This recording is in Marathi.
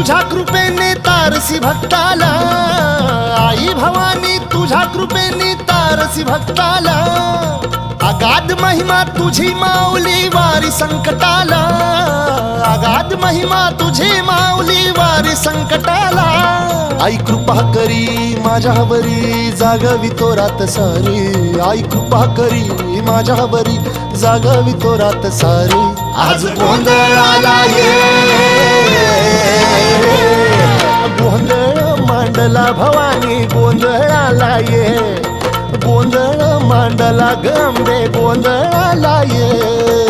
तुझ्या कृपेने तारसी भक्ताला, आई भवानी तुझ्या कृपेने तारसी भक्ताला, अगाध महिमा तुझी माऊली वारी संकटाला, अगाध महिमा तुझी माऊली वारी संकटाला. आई कृपा करी माझ्यावरी जागवी तो रात सारी, आई कृपा करी माझ्यावरी जागवी तो रात सारी. आज गोंधळाला ये, गोंधळ मांडला भवानी गोंधळाला ये, गोंधळ मांडला गंबे गोंधळाला ये.